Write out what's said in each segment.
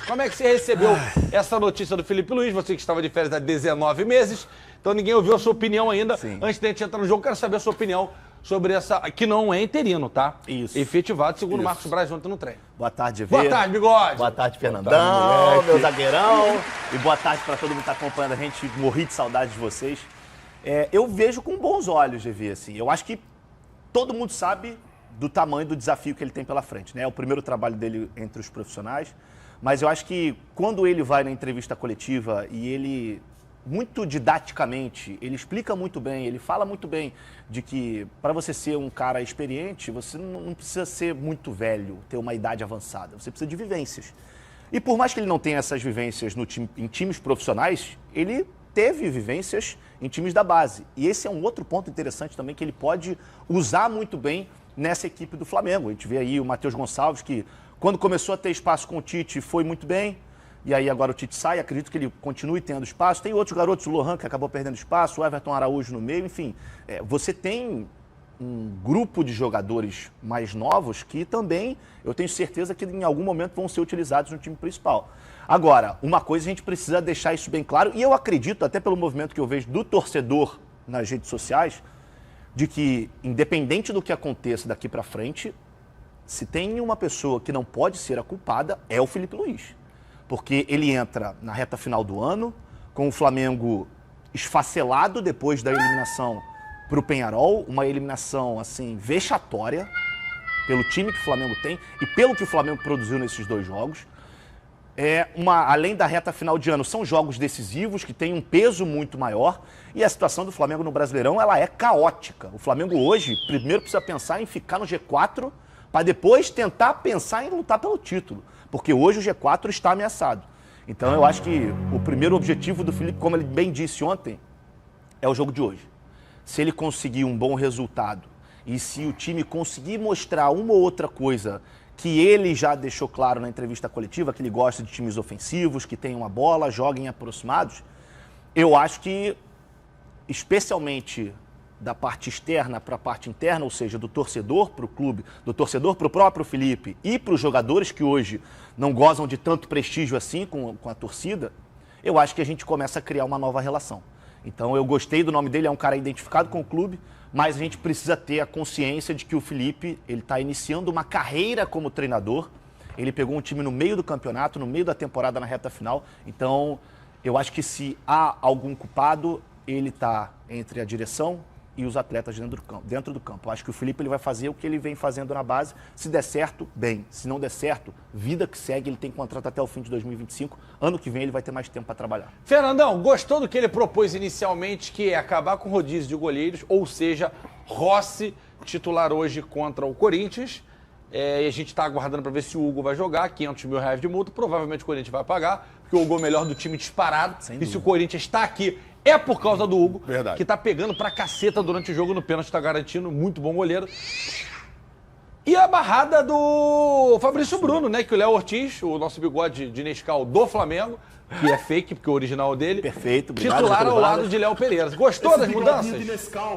Como é que você recebeu essa notícia do Felipe Luiz? Você que estava de férias há 19 meses, então ninguém ouviu a sua opinião ainda. Sim. Antes da gente entrar no jogo, quero saber a sua opinião sobre essa, que não é interino, tá? Isso. Efetivado, segundo o Isso. Marcos Braz ontem no treino. Boa tarde, GV. Boa tarde, Bigode. Boa tarde, Fernandão, Boa tarde, meu zagueirão. E boa tarde para todo mundo que está acompanhando a gente. Morri de saudade de vocês. Eu vejo com bons olhos, GV, assim. Eu acho que todo mundo sabe do tamanho do desafio que ele tem pela frente, né? É o primeiro trabalho dele entre os profissionais. Mas eu acho que quando ele vai na entrevista coletiva e ele, muito didaticamente, ele explica muito bem, ele fala muito bem de que para você ser um cara experiente, você não precisa ser muito velho, ter uma idade avançada, você precisa de vivências. E por mais que ele não tenha essas vivências em times profissionais, ele teve vivências em times da base. E esse é um outro ponto interessante também que ele pode usar muito bem nessa equipe do Flamengo. A gente vê aí o Matheus Gonçalves, que quando começou a ter espaço com o Tite foi muito bem. E aí agora o Tite sai, acredito que ele continue tendo espaço. Tem outros garotos, o Lohan, que acabou perdendo espaço, o Everton Araújo no meio, enfim. Você tem um grupo de jogadores mais novos que também, eu tenho certeza que em algum momento vão ser utilizados no time principal. Agora, uma coisa a gente precisa deixar isso bem claro, e eu acredito, até pelo movimento que eu vejo do torcedor nas redes sociais, de que, independente do que aconteça daqui para frente, se tem uma pessoa que não pode ser a culpada, é o Felipe Luiz. Porque ele entra na reta final do ano, com o Flamengo esfacelado depois da eliminação para o Peñarol, uma eliminação, assim, vexatória pelo time que o Flamengo tem e pelo que o Flamengo produziu nesses dois jogos. Além da reta final de ano, são jogos decisivos que têm um peso muito maior e a situação do Flamengo no Brasileirão, ela é caótica. O Flamengo hoje, primeiro precisa pensar em ficar no G4 para depois tentar pensar em lutar pelo título, porque hoje o G4 está ameaçado. Então eu acho que o primeiro objetivo do Felipe, como ele bem disse ontem, é o jogo de hoje. Se ele conseguir um bom resultado e se o time conseguir mostrar uma ou outra coisa que ele já deixou claro na entrevista coletiva, que ele gosta de times ofensivos, que tenham a bola, joguem aproximados, eu acho que, especialmente da parte externa para a parte interna, ou seja, do torcedor para o clube, do torcedor para o próprio Felipe e para os jogadores que hoje não gozam de tanto prestígio assim com a torcida, eu acho que a gente começa a criar uma nova relação. Então eu gostei do nome dele, é um cara identificado com o clube, mas a gente precisa ter a consciência de que o Felipe, ele está iniciando uma carreira como treinador, ele pegou um time no meio do campeonato, no meio da temporada, na reta final, então eu acho que se há algum culpado, ele está entre a direção e os atletas dentro do campo. Eu acho que o Felipe ele vai fazer o que ele vem fazendo na base. Se der certo, bem. Se não der certo, vida que segue, ele tem contrato até o fim de 2025. Ano que vem ele vai ter mais tempo para trabalhar. Fernandão, gostou do que ele propôs inicialmente, que é acabar com o rodízio de goleiros, ou seja, Rossi titular hoje contra o Corinthians. E a gente está aguardando para ver se o Hugo vai jogar, R$500 mil de multa, provavelmente o Corinthians vai pagar, porque o Hugo é o melhor do time disparado. E se o Corinthians está aqui, é por causa do Hugo, que tá pegando pra caceta durante o jogo no pênalti, tá garantindo, muito bom goleiro. E a barrada do Fabrício Bruno, né? Que o Léo Ortiz, o nosso bigode de Nescau do Flamengo, que é fake, porque o original é dele. Perfeito, obrigado. Titular ao lado de Léo Pereira. Gostou das mudanças?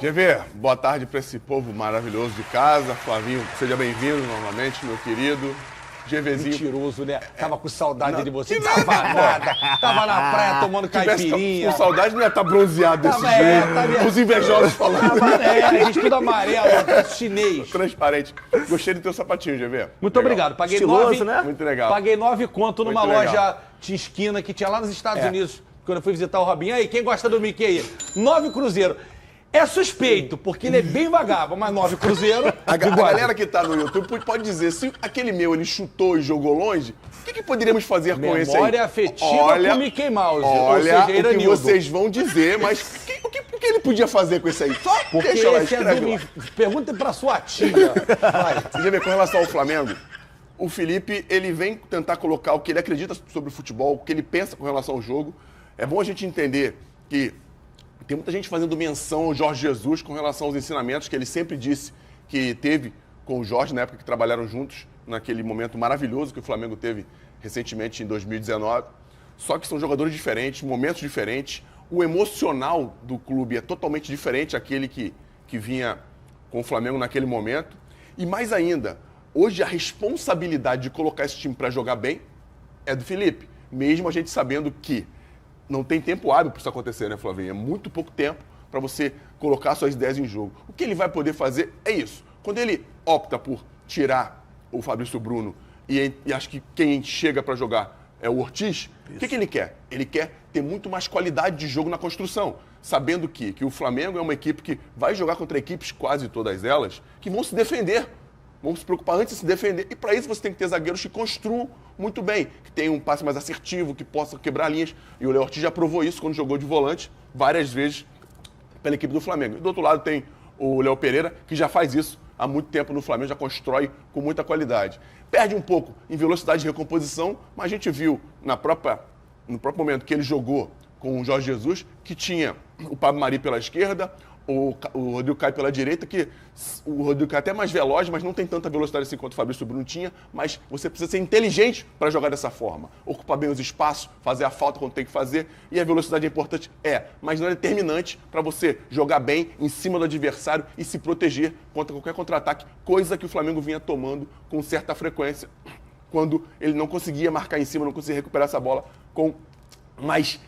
GV, boa tarde pra esse povo maravilhoso de casa. Flavinho, seja bem-vindo novamente, meu querido. GVzinho. Mentiroso, né? Tava com saudade de você. Tava nada. Tava na praia tomando caipirinha. Com saudade não ia estar bronzeado desse jeito. Os invejosos falando. A gente tudo amarelo, chinês. Transparente. Gostei do teu sapatinho, GV. Muito obrigado. Paguei Estiloso, 9, né? Muito legal. Paguei 9 conto numa Muito legal. loja de esquina que tinha lá nos Estados Unidos, quando eu fui visitar o Robinho. Aí, quem gosta do Mickey aí? 9 cruzeiro. É suspeito, porque ele é bem vagabundo, mas 9 cruzeiro. A galera que tá no YouTube pode dizer, se aquele meu ele chutou e jogou longe, o que poderíamos fazer com esse aí? Memória afetiva com Mickey Mouse. Olha ou seja, o que vocês vão dizer, mas o que ele podia fazer com esse aí? Só porque deixa lá, esse escreve lá. Pergunta pra sua tia. Vai. Você já vê, com relação ao Flamengo, o Felipe, ele vem tentar colocar o que ele acredita sobre o futebol, o que ele pensa com relação ao jogo. É bom a gente entender que tem muita gente fazendo menção ao Jorge Jesus com relação aos ensinamentos que ele sempre disse que teve com o Jorge, na época que trabalharam juntos, naquele momento maravilhoso que o Flamengo teve recentemente em 2019. Só que são jogadores diferentes, momentos diferentes. O emocional do clube é totalmente diferente daquele que vinha com o Flamengo naquele momento. E mais ainda, hoje a responsabilidade de colocar esse time para jogar bem é do Felipe. Mesmo a gente sabendo que não tem tempo hábil para isso acontecer, né, Flavinho? É muito pouco tempo para você colocar suas ideias em jogo. O que ele vai poder fazer é isso. Quando ele opta por tirar o Fabrício Bruno e acho que quem chega para jogar é o Ortiz, o que ele quer? Ele quer ter muito mais qualidade de jogo na construção, sabendo que o Flamengo é uma equipe que vai jogar contra equipes, quase todas elas, que vão se defender. Vão se preocupar antes de se defender. E para isso você tem que ter zagueiros que construam muito bem, que tenham um passe mais assertivo, que possam quebrar linhas. E o Léo Ortiz já provou isso quando jogou de volante várias vezes pela equipe do Flamengo. E do outro lado tem o Léo Pereira, que já faz isso há muito tempo no Flamengo, já constrói com muita qualidade. Perde um pouco em velocidade de recomposição, mas a gente viu no próprio momento que ele jogou com o Jorge Jesus, que tinha o Pablo Mari pela esquerda, o Rodrigo Caio pela direita, que o Rodrigo Caio é até mais veloz, mas não tem tanta velocidade assim quanto o Fabrício Bruno tinha, mas você precisa ser inteligente para jogar dessa forma. Ocupar bem os espaços, fazer a falta quando tem que fazer, e a velocidade é importante? Mas não é determinante para você jogar bem em cima do adversário e se proteger contra qualquer contra-ataque, coisa que o Flamengo vinha tomando com certa frequência, quando ele não conseguia marcar em cima, não conseguia recuperar essa bola com mais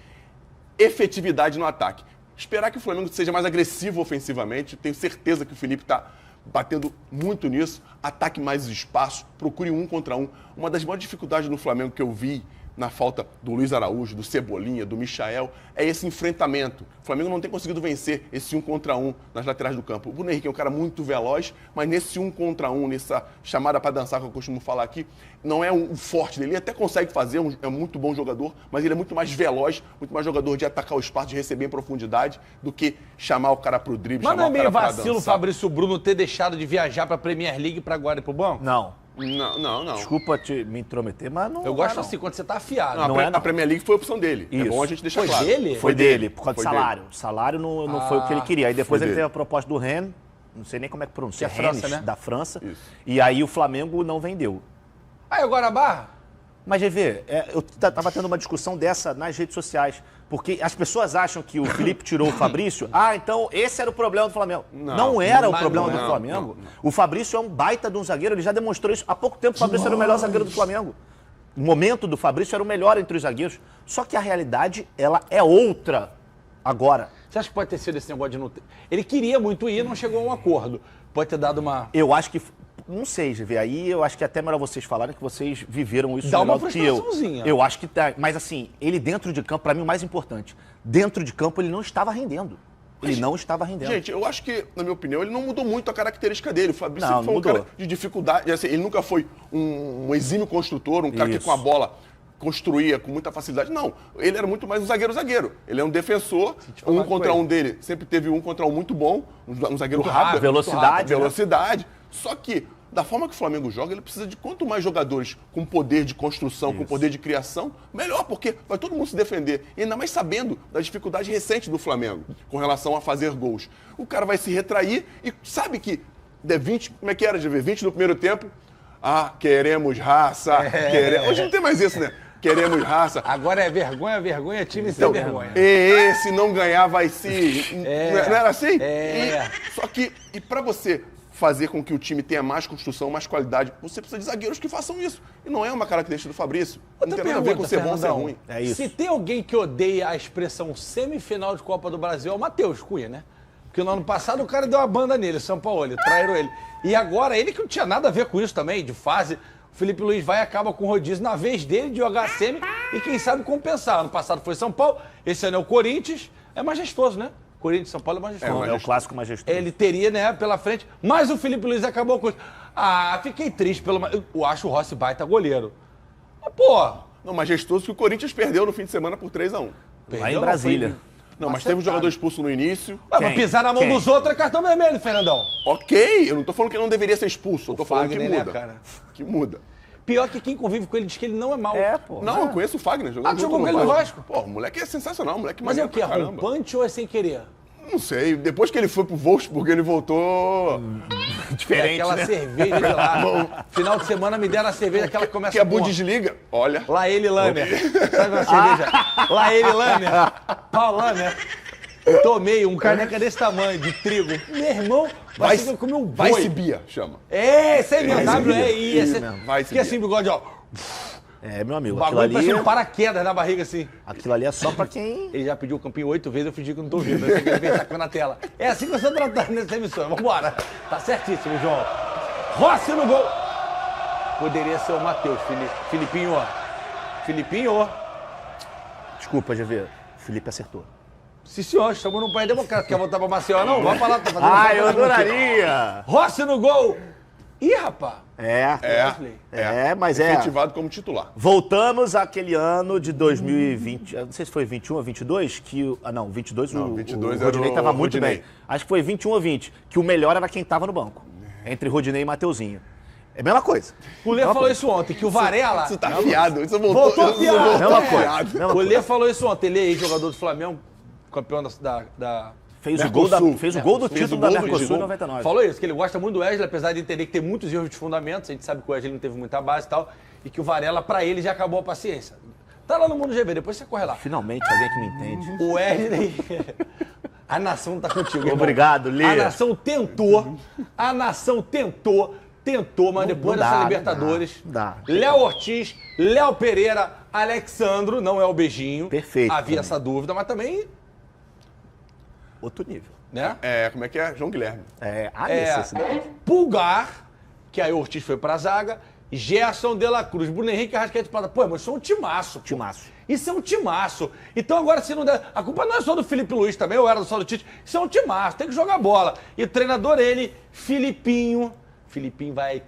efetividade no ataque. Esperar que o Flamengo seja mais agressivo ofensivamente. Tenho certeza que o Felipe está batendo muito nisso. Ataque mais espaço, procure 1 contra 1. Uma das maiores dificuldades do Flamengo que eu vi na falta do Luiz Araújo, do Cebolinha, do Michael, é esse enfrentamento. O Flamengo não tem conseguido vencer esse 1 contra 1 nas laterais do campo. O Bruno Henrique é um cara muito veloz, mas nesse 1 contra 1, nessa chamada para dançar que eu costumo falar aqui, não é o forte dele. Ele até consegue fazer, é um muito bom jogador, mas ele é muito mais veloz, muito mais jogador de atacar o espaço, de receber em profundidade, do que chamar o cara pro drible, Mas não chamar é o cara meio para vacilo o dançar. Fabrício Bruno ter deixado de viajar pra Premier League pra agora ir pro banco? Não. Não. Desculpa me intrometer, mas não. Eu gosto não. assim, quando você tá afiado. Não, Não é, a não. Premier League foi a opção dele. É Isso. bom a gente deixar Foi claro. dele? Foi dele, por causa do Foi salário. O salário não foi o que ele queria. Aí depois Foi ele dele. teve a proposta do Rennes, não sei nem como é que pronuncia, Que é França, Rennes, né? da França. Isso. E aí o Flamengo não vendeu. Aí agora a barra? Mas, GV, eu tava tendo uma discussão dessa nas redes sociais, porque as pessoas acham que o Felipe tirou o Fabrício, então esse era o problema do Flamengo. Não era o mas problema não do é. Flamengo. O Fabrício é um baita de um zagueiro, ele já demonstrou isso. Há pouco tempo o Fabrício era o melhor zagueiro do Flamengo. O momento do Fabrício era o melhor entre os zagueiros. Só que a realidade, ela é outra agora. Você acha que pode ter sido esse negócio de não ter... Ele queria muito ir, não chegou a um acordo. Pode ter dado uma... Eu acho que... Não sei, GV, aí eu acho que é até melhor vocês falarem que vocês viveram isso Dá uma melhor do que eu. frustraçãozinha. Eu acho que tá. Mas assim, ele dentro de campo, pra mim o mais importante, dentro de campo ele não estava rendendo. Ele não estava rendendo. Gente, eu acho que, na minha opinião, ele não mudou muito a característica dele. O Fabrício Não, sempre foi um mudou. cara de dificuldade. Assim, ele nunca foi um exímio construtor, um cara que Isso. com a bola construía com muita facilidade. Não, ele era muito mais um zagueiro. Ele é um defensor, falar 1 contra com 1 dele. Sempre teve 1 contra 1 muito bom, um zagueiro Muito rápido. rápido, velocidade, né? Velocidade. Só que, da forma que o Flamengo joga, ele precisa de quanto mais jogadores com poder de construção, com poder de criação, melhor, porque vai todo mundo se defender. E ainda mais sabendo da dificuldade recente do Flamengo com relação a fazer gols. O cara vai se retrair e sabe que der 20, como é que era, de ver? 20 no primeiro tempo. Queremos raça. Hoje não tem mais isso, né? Queremos raça. Agora é vergonha, time sem vergonha. Se não ganhar, vai se. Não era assim? Só que, e pra você fazer com que o time tenha mais construção, mais qualidade, você precisa de zagueiros que façam isso. E não é uma característica do Fabrício. Não tem nada a ver com ser bom ou ser ruim. É isso. Se tem alguém que odeia a expressão semifinal de Copa do Brasil, é o Matheus Cunha, né? Porque no ano passado o cara deu uma banda nele, São Paulo, traíram ele. E agora, ele que não tinha nada a ver com isso também, de fase, o Felipe Luiz vai e acaba com o rodízio na vez dele de jogar semi e quem sabe compensar. Ano passado foi São Paulo, esse ano é o Corinthians, é majestoso, né? Corinthians e São Paulo é majestoso. É o clássico majestoso. Ele teria, né, pela frente, mas o Felipe Luiz acabou com isso. Fiquei triste pelo... Eu acho o Rossi baita goleiro. Mas, pô... Não, majestoso que o Corinthians perdeu no fim de semana por 3-1. Lá em Brasília. Não, mas teve um jogador expulso no início. Mas Quem? pisar na mão Quem? dos outros é cartão vermelho, Fernandão. Ok, eu não tô falando que ele não deveria ser expulso, eu tô falando que Fagner, né, muda. cara? Que muda. Pior que quem convive com ele diz que ele não é mau. Pô. Não, eu conheço o Fagner. Ah, tu jogou com ele no Vasco? Pô, o moleque é sensacional, o moleque Mas é o maneiro quê? pra caramba. Rompante ou é sem querer? Não sei, depois que ele foi pro Wolfsburg, ele voltou... Diferente, Aquela né? cerveja de lá. Final de semana me deram a cerveja, aquela que começa Que a com... Bundesliga, olha... Lá ele Lanner. Sabe uma cerveja? Lá ele Lanner. Pau Lanner. Tomei um caneca desse tamanho, de trigo. Meu irmão, parece que eu comi um boi. Vai-se Bia, chama. Esse aí mesmo, W-E-I. Vai-se Que assim, Bia. bigode, ó. É, meu amigo, O aquilo bagulho ali, parece um paraquedas na barriga, assim. aquilo ali é só pra quem... Ele já pediu o campinho 8 vezes, eu fingi que não tô ouvindo. Eu sei que ele vem sacando na tela. É assim que você tratando nessa emissora. Vambora. Tá certíssimo, João. Rossi no gol. Poderia ser o Matheus, Filipinho. Filipinho. Desculpa, GV. O Felipe acertou. Sim, senhor, estamos num país democrático. Quer voltar pra Maceió, não? Vai falar, tá fazendo Ah, eu adoraria! Rossi no gol. Ih, rapaz. Mas é. Efetivado como titular. Voltamos àquele ano de 2020, eu não sei se foi 21 ou 22, que... não, 22 Não, o 22 o era Rodinei o estava muito Rodinei. bem. Acho que foi 21 ou 20, que o melhor era quem estava no banco, entre Rodinei e Mateuzinho. É a mesma coisa. O Lê falou isso ontem, que o Varela... Isso tá afiado. Isso Voltou afiado. Mesma coisa. O Lê falou isso ontem. Ele é jogador do Flamengo, campeão da... Fez o Mercosul. gol do Fez título o da gol do Mercosul em título. 99. Falou isso, que ele gosta muito do Wesley, apesar de entender que tem muitos erros de fundamentos. A gente sabe que o Wesley não teve muita base e tal. E que o Varela, pra ele, já acabou a paciência. Tá lá no Mundo GV, depois você corre lá. Finalmente alguém que me entende. O Wesley... A nação tá contigo, irmão. Obrigado, Lê. A nação tentou, mas depois não dessa dá, Libertadores, não dá. Léo Ortiz, Léo Pereira, Alexandro, não é o beijinho. Perfeito Havia também. essa dúvida, mas também, Outro nível. né? Como é que é? João Guilherme. A necessidade. Pulgar, que aí o Ortiz foi pra zaga, Gerson de la Cruz, Bruno Henrique e Arrascaeta de Plata. Pô, mas isso é um timaço. Pô. Timaço. Isso é um timaço. Então agora, se não der... A culpa não é só do Felipe Luiz também, ou era só do Tite. Isso é um timaço, tem que jogar bola. E o treinador, ele, Filipinho. Filipinho vai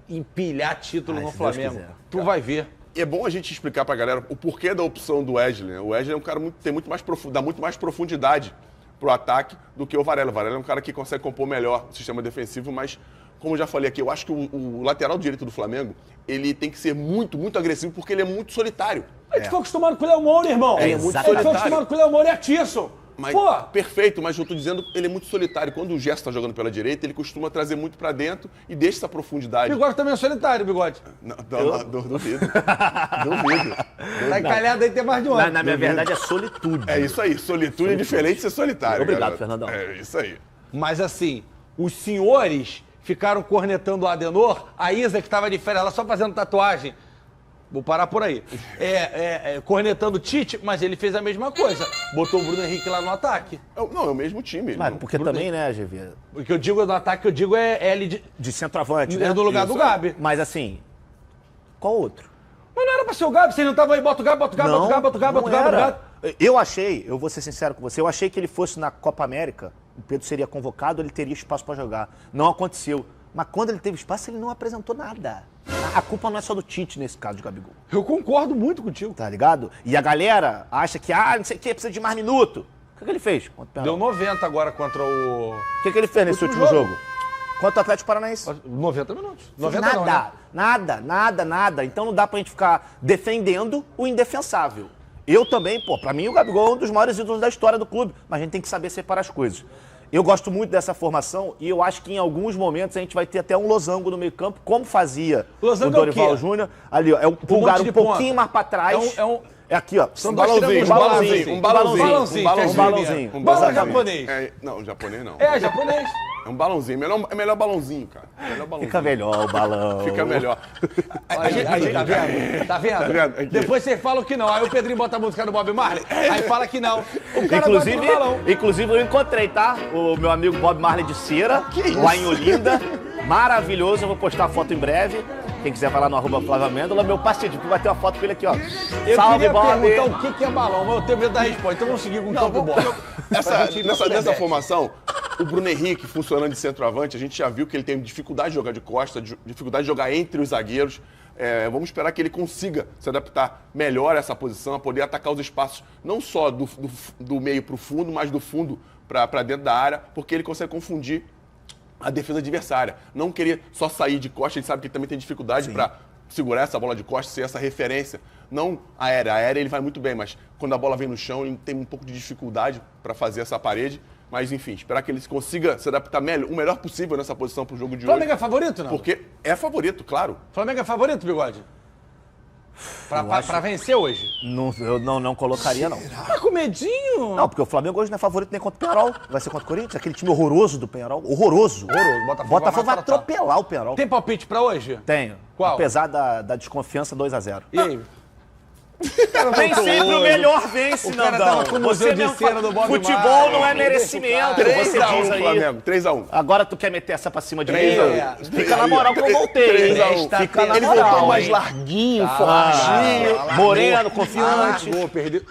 empilhar título no se Deus Flamengo. quiser. Tu vai ver. E é bom a gente explicar pra galera o porquê da opção do Wesley. Né? O Wesley é um cara tem muito mais dá muito mais profundidade pro ataque do que o Varela. O Varela é um cara que consegue compor melhor o sistema defensivo, mas, como eu já falei aqui, eu acho que o lateral direito do Flamengo, ele tem que ser muito, muito agressivo, porque ele é muito solitário. A gente foi acostumado com o Léo Moura, irmão. É, A gente foi exatamente. acostumado com o Léo Moura e a Tisson. Mas, Pô, perfeito, mas eu tô dizendo que ele é muito solitário. Quando o Gerson tá jogando pela direita, ele costuma trazer muito pra dentro e deixa essa profundidade. Bigode também é solitário, Bigode. Não, duvido. Duvido. Tá encalhado aí, tem mais de um ano. Na minha verdade é solitude. É isso aí, solitude é diferente de ser solitário. Obrigado, garoto. Fernandão. É isso aí. Mas assim, os senhores ficaram cornetando o Adenor, a Isa que estava de férias, ela só fazendo tatuagem. Vou parar por aí. Cornetando o Tite, mas ele fez a mesma coisa. Botou o Bruno Henrique lá no ataque. Não, é o mesmo time. Mas Não- porque também, né, GV? O que eu digo no ataque, eu digo é ele De centroavante, né? no lugar do Isso aí. Gabi. Mas assim, qual outro? Mas não era pra ser o Gabi, vocês não estavam aí, bota o Gabi, bota o Gabi, bota o Gabi, bota o Gabi, bota o Gabi, bota o Gabi. Eu achei, eu vou ser sincero com você, eu achei que ele fosse na Copa América, o Pedro seria convocado, ele teria espaço pra jogar. Não aconteceu. Mas quando ele teve espaço, ele não apresentou nada. A culpa não é só do Tite nesse caso de Gabigol. Eu concordo muito contigo. Tá ligado? E a galera acha que, não sei o que, precisa de mais minuto. O que ele fez? Deu 90 agora contra o... O que ele fez nesse último jogo? Contra o Atlético Paranaense. 90 minutos. Fez 90 não, né? nada. Então não dá pra gente ficar defendendo o indefensável. Eu também, pra mim o Gabigol é um dos maiores ídolos da história do clube, mas a gente tem que saber separar as coisas. Eu gosto muito dessa formação e eu acho que em alguns momentos a gente vai ter até um losango no meio-campo, como fazia Losango o Dorival é o quê? Júnior. Ali, ó, é um pulgar monte de um pouquinho ponta. mais pra trás. É aqui, ó. São Um dois balãozinho, triângulos, um balãozinho. Um balãozinho. Balão Exatamente. japonês. Não, japonês não. É, japonês. É um balãozinho. É melhor balãozinho, cara. Melhor balãozinho. Fica melhor o balão. Fica melhor. Aí, tá vendo? Tá vendo? Tá vendo? Aqui. Depois vocês falam que não. Aí o Pedrinho bota a música do Bob Marley, aí fala que não. O cara gosta do balão. Inclusive, eu encontrei, tá? O meu amigo Bob Marley de Cera, lá em Olinda. Maravilhoso, eu vou postar a foto em breve. Quem quiser vai lá no @Flávio Amêndola, meu parceiro, vai ter uma foto com ele aqui, ó. Eu Salve, queria Bob! perguntar o que é balão, mas eu tenho medo da resposta. Então vamos seguir com o campo bom. Nessa formação, o Bruno Henrique funcionando de centroavante, a gente já viu que ele tem dificuldade de jogar de costa, dificuldade de jogar entre os zagueiros. Vamos esperar que ele consiga se adaptar melhor a essa posição, a poder atacar os espaços não só do meio para o fundo, mas do fundo para dentro da área, porque ele consegue confundir a defesa adversária. Não querer só sair de costa, a gente sabe que ele também tem dificuldade para segurar essa bola de costa, ser essa referência. Não aérea. A aérea ele vai muito bem, mas quando a bola vem no chão, ele tem um pouco de dificuldade para fazer essa parede. Mas, enfim, esperar que ele consiga se adaptar o melhor possível nessa posição para o jogo de hoje. Flamengo é favorito, não? Porque é favorito, claro. Flamengo é favorito, Bigode? Pra vencer hoje. Eu não colocaria, não. Tá com medinho? Não, porque o Flamengo hoje não é favorito nem contra o Penharol. Vai ser contra o Corinthians, aquele time horroroso do Penharol. Horroroso. Botafogo vai atropelar o Penharol. Tem palpite pra hoje? Tenho. Qual? Apesar da desconfiança, 2-0. E aí? Nem sempre o melhor vence, O cara Nandão. tava com o museu de cera do Bob Futebol Marley. não é Deixa merecimento, o cara. você diz 3x1 aí. Flamengo, 3x1. Agora tu quer meter essa pra cima de mim? 3x1. Fica na moral que eu voltei, hein? 3x1. Fica na Ele moral, voltou mais hein? larguinho, Ah, fortinho. Moreno, confiante. Largou, perdeu.